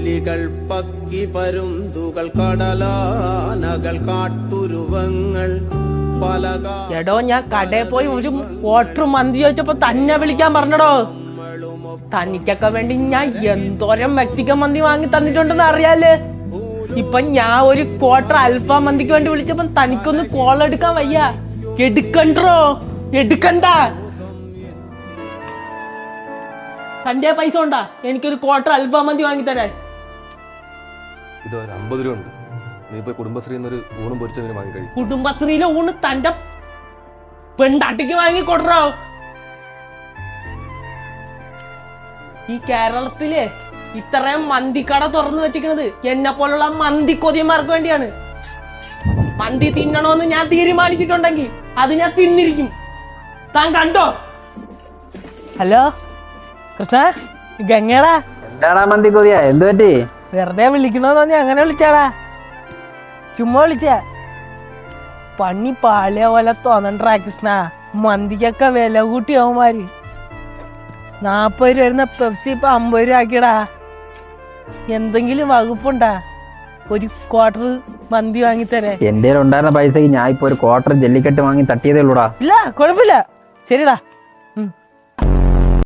പുലികൾ പക്കി പരുന്തുകൾ കടലാനകൾ കാട്ടുരുവങ്ങൾ എടോ ഞാൻ കടയിൽ പോയി ഒരു ക്വാർട്ടർ മന്തി ചോദിച്ചപ്പോ തന്നെ വിളിക്കാൻ പറഞ്ഞടോ. തനിക്കൊക്കെ വേണ്ടി ഞാൻ എന്തോരം മെക്സിക്കൻ മന്തി വാങ്ങി തന്നിട്ടുണ്ടെന്ന് അറിയാല്. ഇപ്പൊ ഞാൻ ഒരു ക്വാർട്ടർ അൽഫാം മന്തിക്ക് വേണ്ടി വിളിച്ചപ്പോ തനിക്കൊന്ന് കോൾ എടുക്കാൻ വയ്യ. എടുക്കണ്ടോ? എടുക്കണ്ട. തന്റെ പൈസ ഉണ്ടാ എനിക്കൊരു ക്വാർട്ടർ അൽഫാം മന്തി വാങ്ങി തരാൻ? ഇത് 50 രൂപ ഉണ്ട്. നീ പോയി കുടുംബശ്രീന്ന് ഒരു ഊണും പൊരിച്ചതിന് വാങ്ങി കഴിക്കും. കുടുംബശ്രീയിലെ ഊണ് തന്റെ പെണ്ടാട്ടിക്ക് വാങ്ങി കൊടുറോ. ഈ കേരളത്തില് ഇത്രയും മന്തിക്കട തുറന്നു വെച്ചിരിക്കണത് എന്നെ പോലുള്ള മന്തി കൊതിയന്മാർക്ക് വേണ്ടിയാണ്. മന്തി തിന്നണോന്ന് ഞാൻ തീരുമാനിച്ചിട്ടുണ്ടെങ്കിൽ അത് ഞാൻ തിന്നിരിക്കും. താൻ കണ്ടോ? ഹലോ കൃഷ്ണ, ഗംഗേടാ. എന്താടാ മന്തി കൊതിയാ? എന്ത് പറ്റി? വെറുതെ വിളിക്കണോന്ന് തോന്നി അങ്ങനെ വിളിച്ചാടാ. ചുമ്മാ വിളിച്ച. പണി പാളിയ പോലെ തോന്നണ്ടാ കൃഷ്ണ. മന്തിക്കൊക്കെ വില കൂട്ടി അവന്മാര്. 40 രൂപ വരുന്ന പെപ്സി ഇപ്പൊ 50 രൂപ ആക്കിയടാ. എന്തെങ്കിലും വകുപ്പുണ്ടാ? ഒരു ക്വാർട്ടർ മന്തി വാങ്ങിത്തരേ. എന്റെ ഉണ്ടായിരുന്ന പൈസക്ക് ഞാൻ ഇപ്പൊ ഒരു ക്വാർട്ടർ ജല്ലിക്കെട്ട് വാങ്ങി തട്ടിയതേ ഉള്ളൂടാ. ഇല്ല കുഴപ്പമില്ല. ശരിടാ.